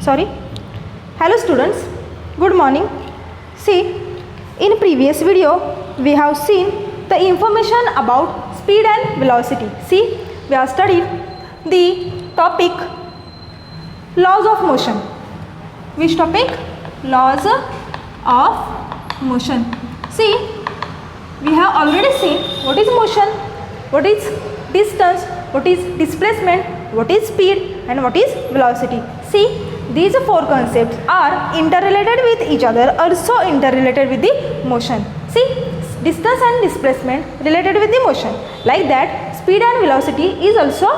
sorry. Hello students, good morning. See, in previous video we have seen the information about speed and velocity. See, we have studied the topic laws of motion. Which topic? Laws of motion. See, we have already seen what is motion, what is distance, what is displacement, what is speed and what is velocity. See, these four concepts are interrelated with each other, also interrelated with the motion. See, distance and displacement related with the motion. Like that, speed and velocity is also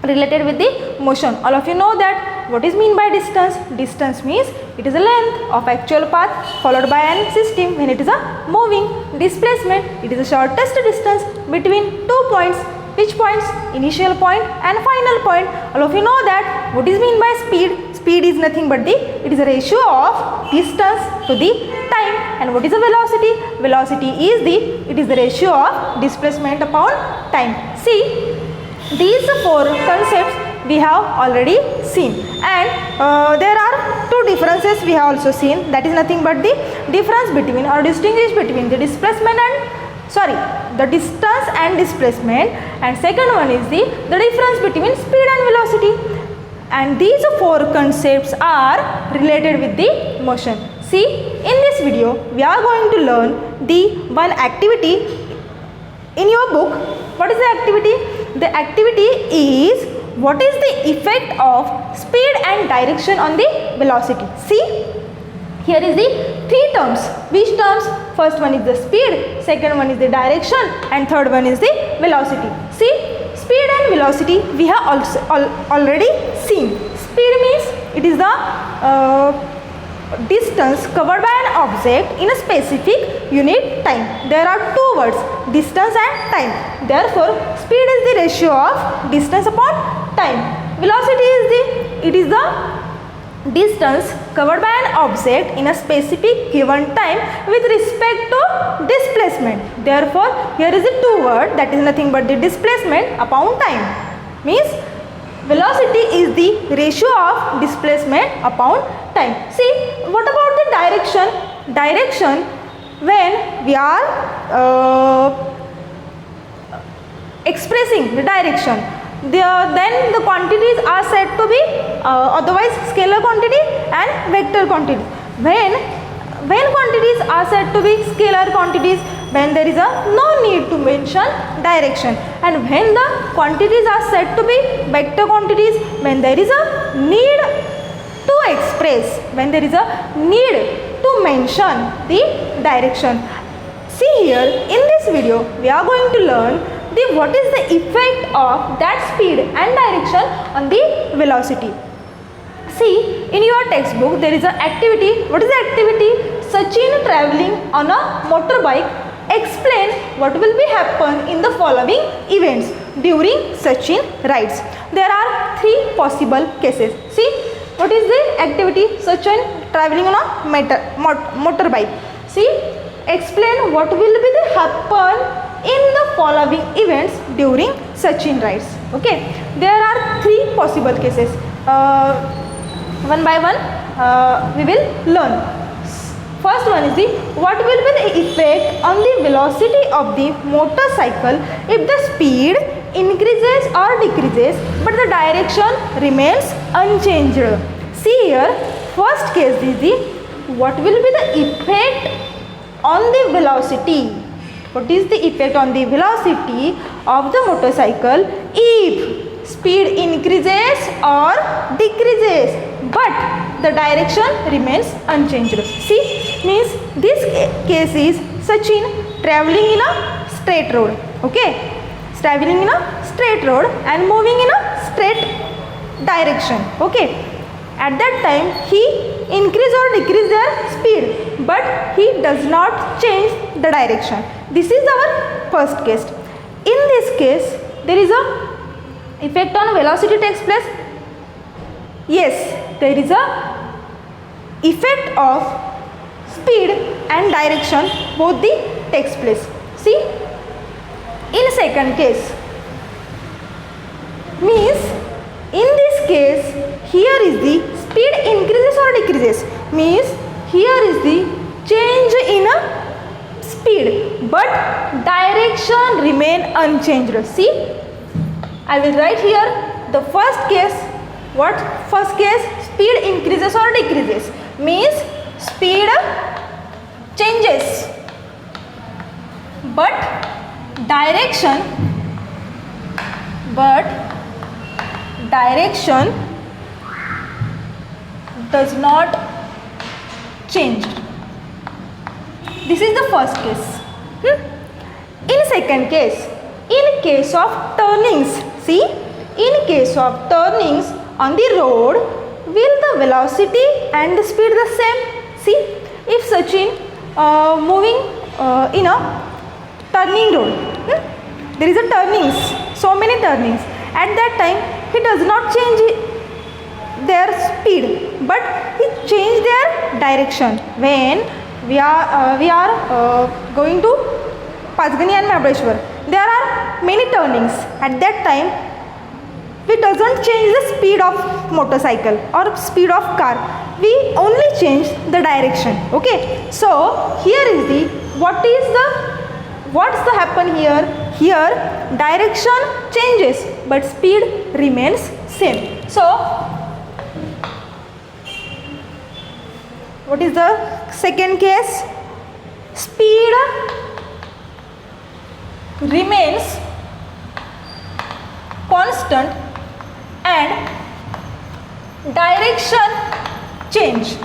related with the motion. All of you know that what is mean by distance. Distance means it is a length of actual path followed by an system when it is a moving. Displacement, it is the shortest distance between 2 points. Which points? Initial point and final point. All of you know that what is mean by speed. Speed is nothing but it is a ratio of distance to the time. And what is the velocity? Velocity is it is the ratio of displacement upon time. See, these four concepts we have already seen, and there are two differences we have also seen. That is nothing but the difference between or distinguish between the displacement and the distance and displacement, and second one is the difference between speed and velocity. And these four concepts are related with the motion. See, in this video we are going to learn the one activity in your book. What is the activity? The activity is what is the effect of speed and direction on the velocity. See, here is the three terms. Which terms? First one is the speed, second one is the direction, and third one is the velocity. See, speed and velocity we have also already seen. Speed means it is the distance covered by an object in a specific unit time. There are two words, distance and time. Therefore, speed is the ratio of distance upon time. Velocity is the distance covered by an object in a specific given time with respect to displacement. Therefore, here is the two word, that is nothing but the displacement upon time. Means velocity is the ratio of displacement upon time. See, what about the direction? Direction, when we are expressing the direction, then the quantities are said to be otherwise scalar quantity and vector quantity. When quantities are said to be scalar quantities, when there is no need to mention direction, and when the quantities are said to be vector quantities, when there is a need to express, when there is a need to mention the direction. See, here in this video we are going to learn what is the effect of that speed and direction on the velocity. See, in your textbook there is an activity. What is the activity? Sachin travelling on a motorbike. Explain what will be happen in the following events during Sachin rides. There are three possible cases. See, what is the activity? Sachin travelling on a motorbike. See, explain what will be the happen in the following events during Sachin rides. Okay, there are three possible cases. One by one we will learn. First one is what will be the effect on the velocity of the motorcycle if the speed increases or decreases but the direction remains unchanged. See here, first case is what will be the effect on the velocity. What is the effect on the velocity of the motorcycle if speed increases or decreases but the direction remains unchanged? See, means this case is Sachin travelling in a straight road. Okay, travelling in a straight road and moving in a straight direction. Okay, at that time he increase or decrease their speed but he does not change the direction. This is our first case. In this case there is a effect on velocity takes place. Yes, there is a effect of speed and direction both takes place. See, in second case means in this case here is the speed or decreases, means here is the change in a speed but direction remain unchanged. See, I will write here the first case. What first case? Speed increases or decreases, means speed changes but direction does not change. This is the first case. In second case, in case of turnings, see, in case of turnings on the road, will the velocity and the speed the same? See, if Sachin moving in a turning road, there is a turnings, so many turnings. At that time, he does not change their speed, but he change their direction. When we are going to Pachgani and Mahabaleshwar, there are many turnings. At that time, we doesn't change the speed of motorcycle or speed of car. We only change the direction. Okay. So here is the what's the happen here? Here direction changes but speed remains same. So what is the second case? Speed remains constant and direction change.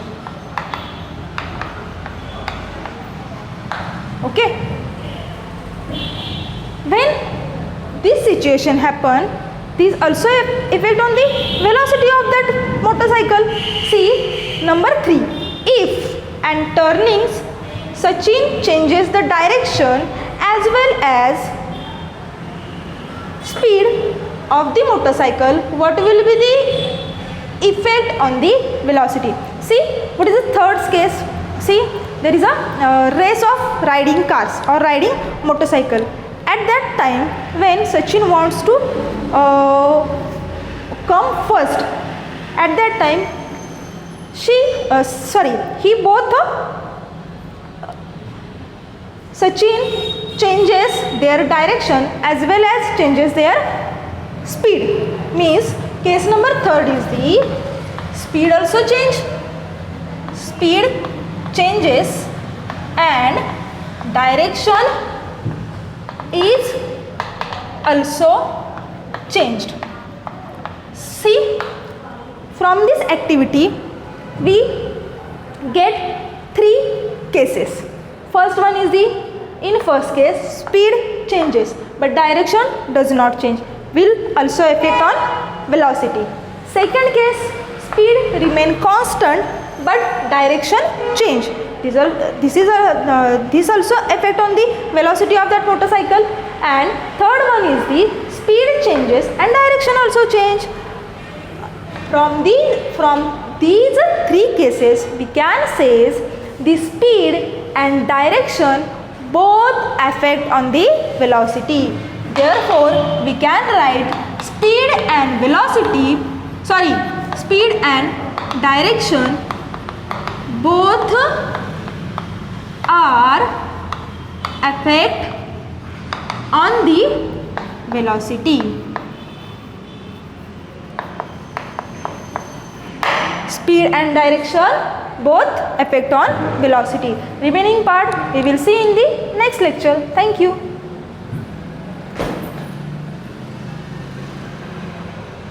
Okay. When this situation happen, this also affect on the velocity of that motorcycle. See, number 3. If and turnings, Sachin changes the direction as well as speed of the motorcycle, what will be the effect on the velocity? See, what is the third case? See, there is a race of riding cars or riding motorcycle. At that time, when Sachin wants to come first, at that time Sachin changes their direction as well as changes their speed. Means case number 3rd is the speed also change. Speed changes and direction is also changed. See, from this activity we get 3 cases. First one is in first case speed changes but direction does not change, will also affect on velocity. Second case, speed remain constant but direction change. This also affect on the velocity of that motorcycle. And third one is the speed changes and direction also change. From these 3 cases, we can say the speed and direction both affect on the velocity. Therefore, we can write speed and direction both are affect on the velocity. Speed and direction both affect on velocity. Remaining part we will see in the next lecture. Thank you.